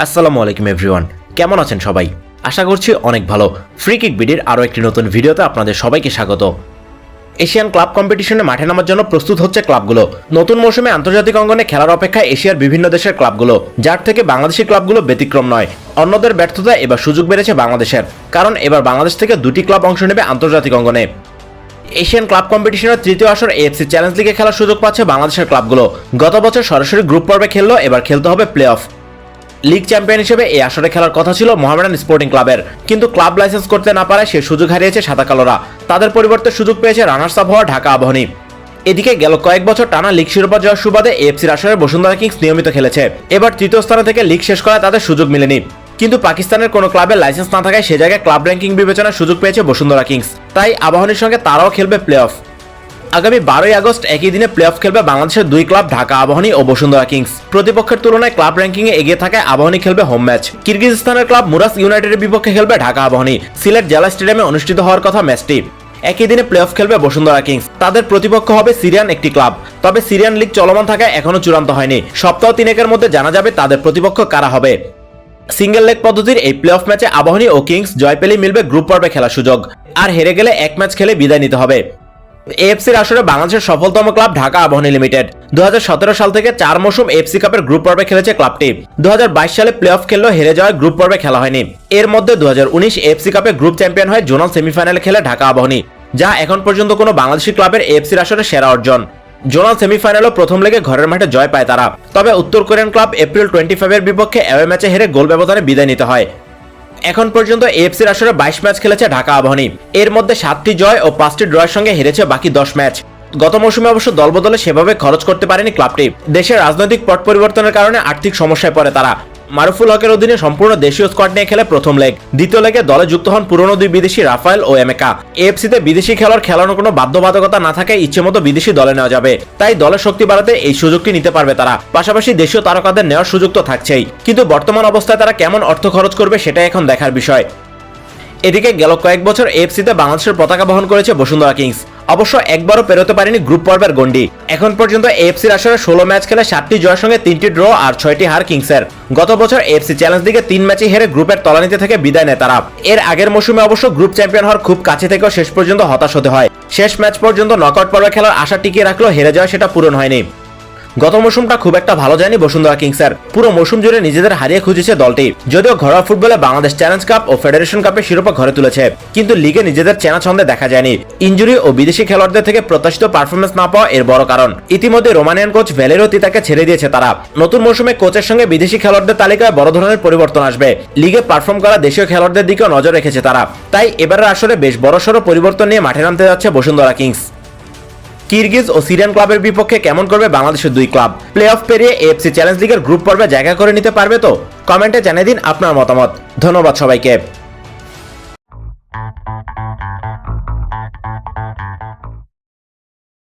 আসসালামু আলাইকুম এভরিওয়ান, কেমন আছেন সবাই? আশা করছি অনেক ভালো। ফ্রি কিক বিডির আরও একটি নতুন ভিডিওতে আপনাদের সবাইকে স্বাগত। এশিয়ান ক্লাব কম্পিটিশনে মাঠে নামার জন্য প্রস্তুত হচ্ছে ক্লাবগুলো। নতুন মৌসুমে আন্তর্জাতিক অঙ্গনে খেলার অপেক্ষায় এশিয়ার বিভিন্ন দেশের ক্লাবগুলো, যার থেকে বাংলাদেশি ক্লাবগুলো ব্যতিক্রম নয়। অন্যদের ব্যর্থতা এবার সুযোগ বেড়েছে বাংলাদেশের, কারণ এবার বাংলাদেশ থেকে দুটি ক্লাব অংশ নেবে আন্তর্জাতিক অঙ্গনে। এশিয়ান ক্লাব কম্পিটিশনের তৃতীয় আসর এএফসি চ্যালেঞ্জ লিগে খেলার সুযোগ পাচ্ছে বাংলাদেশের ক্লাবগুলো। গত বছর সরাসরি গ্রুপ পর্বে খেললো, এবার খেলতে হবে প্লে অফ। লিগ চ্যাম্পিয়ন হিসেবে এই আসরে খেলার কথা ছিল মোহামেডান স্পোর্টিং ক্লাবের, কিন্তু ক্লাব লাইসেন্স করতে না পারায় সে সুযোগ হারিয়েছে সাদা কালোরা। তাদের পরিবর্তে সুযোগ পেয়েছে রানার্স আপ হওয়া ঢাকা আবাহনী। এদিকে গেল কয়েক বছর টানা লিগ শিরোপা জয়ের সুবাদে এএফসির আসরে বসুন্ধরা কিংস নিয়মিত খেলেছে। এবার তৃতীয় স্থানে থেকে লিগ শেষ করায় তাদের সুযোগ মেলেনি, কিন্তু পাকিস্তানের কোনো ক্লাবের লাইসেন্স না থাকায় সে জায়গায় ক্লাব র্যাঙ্কিং বিবেচনার সুযোগ পেয়েছে বসুন্ধরা কিংস। তাই আবাহনীর সঙ্গে তারাও খেলবে প্লে অফ। আগামী 12ই আগস্ট একই দিনে প্লে অফ খেলবে বাংলাদেশের দুই ক্লাব ঢাকা আবাহনী ও বসুন্ধরা কিংস। প্রতিপক্ষের তুলনায় ক্লাব র্যাঙ্কিংয়ে এগিয়ে থাকায় আবাহনী খেলবে হোম ম্যাচ। কিরগিজস্তানের ক্লাব মুরাস ইউনাইটেডের বিপক্ষে খেলবে ঢাকা আবাহনী। সিলেট জেলা স্টেডিয়ামে অনুষ্ঠিত হওয়ার কথা ম্যাচটি। একই দিনে প্লে অফ খেলবে বসুন্ধরা কিংস। তাদের প্রতিপক্ষ হবে সিরিয়ান একটি ক্লাব। তবে সিরিয়ান লিগ চলমান থাকায় এখনো চূড়ান্ত হয়নি। সপ্তাহ তিনেকের মধ্যে জানা যাবে তাদের প্রতিপক্ষ কারা হবে। সিঙ্গেল লেগ পদ্ধতির এই প্লে অফ ম্যাচে আবাহনী ও কিংস জয় পেলেই মিলবে গ্রুপ পর্বে খেলার সুযোগ, আর হেরে গেলে এক ম্যাচ খেলে বিদায় নিতে হবে। এএফসির আসরে বাংলাদেশের সফলতম ক্লাব ঢাকা আবাহনী লিমিটেড। 2017 সাল থেকে 4 মৌসুম এফসি কাপের গ্রুপ পর্বে খেলেছে ক্লাবটি। 2022 সালে প্লে অফ খেললেও হেরে যাওয়ায় গ্রুপ পর্বে খেলা হয়নি। এর মধ্যে 2019 এফসি কাপে গ্রুপ চ্যাম্পিয়ন হয়ে জোনাল সেমিফাইনালে খেলে ঢাকা আবাহনী, যা এখন পর্যন্ত কোনো বাংলাদেশি ক্লাবের এএফসির আসরে সেরা অর্জন। জোনাল সেমিফাইনালও প্রথম লেগে ঘরের মাঠে জয় পায় তারা। তবে উত্তর কোরিয়ান ক্লাব এপ্রিল 25 এর বিপক্ষে অ্যাওয়ে ম্যাচে হেরে গোল ব্যবধানে বিদায় নিতে হয়। এখন পর্যন্ত এএফসির আসরে 22 ম্যাচ খেলেছে ঢাকা আবাহনী। এর মধ্যে 7টি জয় ও 5টি ড্রয়ের সঙ্গে হেরেছে বাকি 10 ম্যাচ। গত মৌসুমে অবশ্য দলবদলে সেভাবে খরচ করতে পারেনি ক্লাবটি। দেশের রাজনৈতিক পট পরিবর্তনের কারণে আর্থিক সমস্যায় পড়ে তারা। মারুফুল হকের অধীনে সম্পূর্ণ দেশীয় স্কোয়াড নিয়ে খেলে প্রথম লেগ। দ্বিতীয় লেগে দলে যুক্ত হন পুরনো দুই বিদেশি রাফায়েল ও এমেকা। এএফসিতে বিদেশি খেলোয়াড় খেলানোর কোনো বাধ্যবাধকতা না থাকায় ইচ্ছেমতো বিদেশি দলে নেওয়া যাবে, তাই দলের শক্তি বাড়াতে এই সুযোগটি নিতে পারবে তারা। পাশাপাশি দেশীয় তারকাদের নেওয়ার সুযোগ তো থাকছেই, কিন্তু বর্তমান অবস্থায় তারা কেমন অর্থ খরচ করবে সেটাই এখন দেখার বিষয়। এদিকে গেল কয়েক বছর এএফসিতে বাংলাদেশের পতাকা বহন করেছে বসুন্ধরা কিংস। অবশ্য একবারও পেরোতে পারেনি গ্রুপ পর্বের গন্ডি। এখন পর্যন্ত এএফসির আসরে 16 ম্যাচ খেলে 7টি জয়ের সঙ্গে 3টি ড্র আর 6টি হার কিংসের। গত বছর এএফসি চ্যালেঞ্জ লিগে 3 ম্যাচে হেরে গ্রুপের তলানিতে থেকে বিদায় নেয় তারা। এর আগের মৌসুমে অবশ্য গ্রুপ চ্যাম্পিয়ন হওয়ার খুব কাছে থেকেও শেষ পর্যন্ত হতাশ হতে হয়। শেষ ম্যাচ পর্যন্ত নকআউট পর্বে খেলার আশা টিকিয়ে রাখলেও হেরে যাওয়া সেটা পূরণ হয়নি। গত মৌসুমটা খুব একটা ভালো যায়নি বসুন্ধরা কিংসের। পুরো মৌসুম জুড়ে নিজেদের হারিয়ে খুঁজেছে দলটি। যদিও ঘরোয়া ফুটবলে বাংলাদেশ চ্যালেঞ্জ কাপ ও ফেডারেশন কাপে শিরোপা ঘরে তুলেছে, কিন্তু লিগে নিজেদের চেনা ছন্দে দেখা যায়নি। ইনজুরি ও বিদেশি খেলোয়াড়দের থেকে প্রত্যাশিত পারফরমেন্স না পাওয়া এর বড় কারণ। ইতিমধ্যে রোমানিয়ান কোচ ভ্যালেরো তিতাকে ছেড়ে দিয়েছে তারা। নতুন মৌসুমে কোচের সঙ্গে বিদেশি খেলোয়াড়দের তালিকায় বড় ধরনের পরিবর্তন আসবে। লিগে পারফর্ম করা দেশীয় খেলোয়াড়দের দিকেও নজর রেখেছে তারা। তাই এবারের আসরে বেশ বড়সড় পরিবর্তন নিয়ে মাঠে নামতে যাচ্ছে বসুন্ধরা কিংস। কিরগিজ ও সিরিয়ান ক্লাবের বিপক্ষে কেমন করবে বাংলাদেশের দুই ক্লাব? প্লে অফ পেরিয়ে এএফসি চ্যালেঞ্জ লিগের গ্রুপ পর্বে জায়গা করে নিতে পারবে তো? কমেন্টে জানিয়ে দিন আপনার মতামত। ধন্যবাদ সবাইকে।